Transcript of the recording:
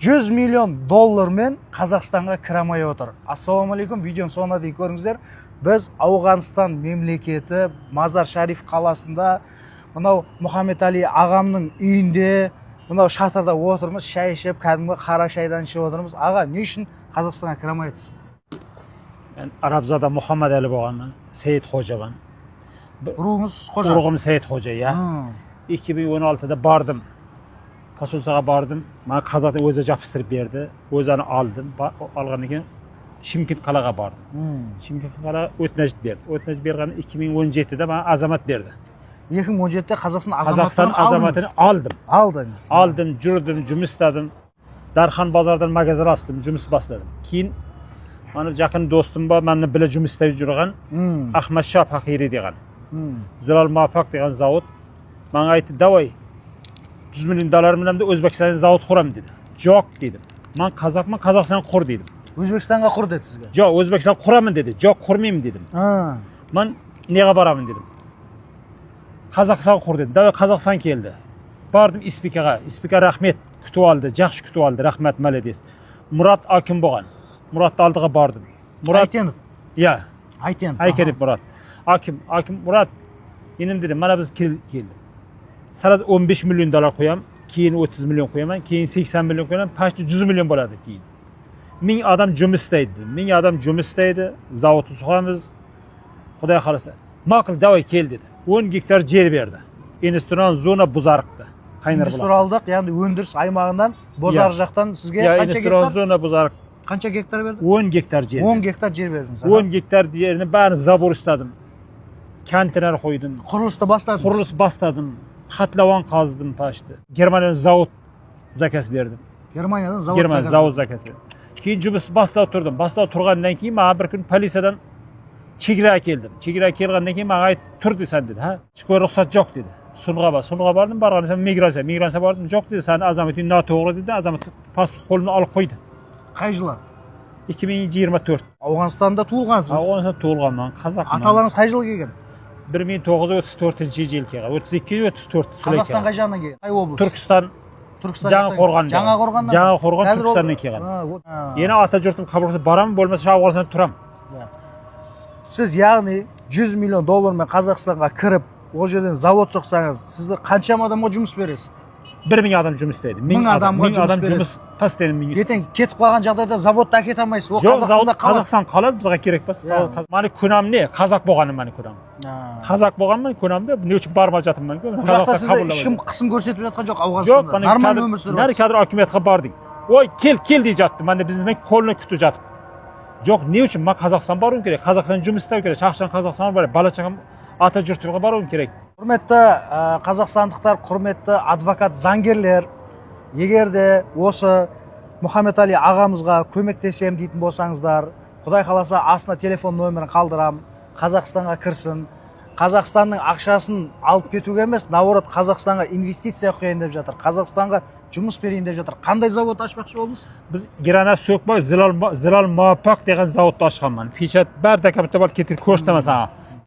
$100 миллион мен Қазақстанға кірамай отыр. Ассалаумалейкум, видеоның соңына дейін көріңіздер. Біз Ауғанстан мемлекеті Мазар Шариф қаласында мынау Мұхаммед Али ағамның үйінде мынау шатырда отырмыз, шай ішіп, кәдімгі қара шайдан ішіп отырмыз. Аға, не үшін Қазақстанға кірамай отырсыз? Ben Arapzada Muhammed Ali boğanman, Seyit Hocaman. Ruhumuz Hoca. Ruhum Seyit Hoca ya. 2016'da bardım. Pasulsağa bardım. Bana Kazak'ta öze yapıştırıp verdi. Özeni aldım. Alğandan keyin Şimkent qalağa bardım. Şimkent qalağa ötnecit verdi. Ötnecit bergeni 2017'de bana azamat verdi. 2017'de Қазақстан Қазақстан azamatını aldım. Aldınız. Aldım, жүрдім, жұмыс істедім. Darxan bazardan magazin astım, жұмыс бастадым. Keyin Bana yakın dostum var, benimle bile жұмыс істеп жүрген Ahmet Şah Fakiri деген. Zilal Mapak деген zavod. Bana aytdı, davay, $100 milyon bilen de Özbekistan'da zavod kuram dedi. Yok dedim. Ben Kazakman, Kazakstan'ı kur dedim. Өзбекстанға құр деді сізге. Yok, Özbekistan kuramın dedi. Yok, kurmayayım dedim. Ben neye baramın dedim. Kazakistan kur dedim. Davay Kazakistan geldi. Bardım İspikaga. İspika rahmet kütüp aldı, жақсы kütüp aldı. Rahmet malades. Murat Akim boğan. Murat aldığa bardım. Murat Aytenov. Ya. Aytenov. Murat. Akim Murat. Yenim dedim, bana biz geldi. Sana $15 milyon koyam, keyin 30 milyon koyamam, keyin 80 milyon koyamam, paşta 100 milyon boladı keyin. 1000 adam жұмыс isteydi. 1000 adam жұмыс isteydi. Zavotu soğamız. Xuday kalırsa. Makul davay kel dedi. 10 gektar yer verdi. Industrial zona Buzarık'ta. Индустриалдық, яғни өндіріс аймағынан Бозарық жақтан сізге Ya қанша industrial гектар? zona Buzarık. Қанша гектар берді? 10 gektar yer. 10 гектар жер бердіңіз. 10 gektar yerini ben zabur istedim. Kentiner koydum. Құрылысты бастадыңыз. Kurulus bastadım. Katlavan kazdım paştı. Germanya'dan zavut zakas verdim. Германиядан завод. German zavut zakas verdim. Keyin жұмыс баста oturdum. Баста oturgandan keyin bana bir gün polisiyadan çegira keldim. Çegira kelgandan keyin bana aytdı, tur desen dedi. Ha? Çıkıyor ruhsat yok dedi. Sunuğa bardım. Bargandan migrasiya bardım. Yok dedi. Sen azametin noto'g'ri dedi. Azamet pasport qo'limdan olib qo'ydi. Қай жылы? 2024. Ауғанстанда туылғансыз. Afg'onistonda tug'ilganman, Qozog'man. Аталарыңыз қай жылы келген? 1934 yil kelgan. 32-34 Қазақстан қай жағынан келген? Қай облыс? Turkiston, Жаңақорған. Жаңақорғаннан. Жаңақорған Түркістаннан келген. Yeni ата жұртым қабыл қылса барамын, болмаса Afg'onistonda turam. Сіз яғни $100 миллион мен Қазақстанға кіріп, ол жерден завод соқсаңыз, сізді қаншама адамға жұмыс бересіз? 1000 adam жұмыс істейді. 1000 адамға жұмыс жұмыс бересіз. постоянно. Ертең кетіп қалған жағдайда заводты әкете алмайсыз. Ол Жоқ, Қазақстанда қалады. Қазақстан қалады, бізге керек пас. Мені күнәм не? Қазақ болғаным мені күнәм. Қазақ болғаным күнәм де, не үшін барма жатым мен. Бұл жақта сізді ешкім қысым көрсетіп жатқан жоқ Ауғанстанда. Ауғанстанда. Нормально өмір сүріп жатырсыз. Қазір үкіметке бардың. Ой, кел дей жатты. Мен де біздің қолына күтіп жатып. Жоқ, не үшін? Мен Қазақстан баруым керек. Қазақстан жұмыс істеу керек. Шақшан Қазақстан бар. Бала-шағам ата жұртыма баруым керек. Құрметті қазақстандықтар, құрметті адвокат, заңгерлер, егер де осы Мұхаммед Али ағамызға көмектесем дейтін болсаңыздар, Құдай қаласа астына телефон нөмірін қалдырам, Қазақстанға кірсін. Қазақстанның ақшасын алып кетуге емес, наоборот Қазақстанға инвестиция құяйын деп жатыр. Қазақстанға жұмыс берейін деп жатыр. Қандай завод ашпақшы болдыңыз? Біз Герана Сөкбай Зилал Мапак деген заводты ашқанмын. Печат бар документті бар кетіп көрсетемін саған.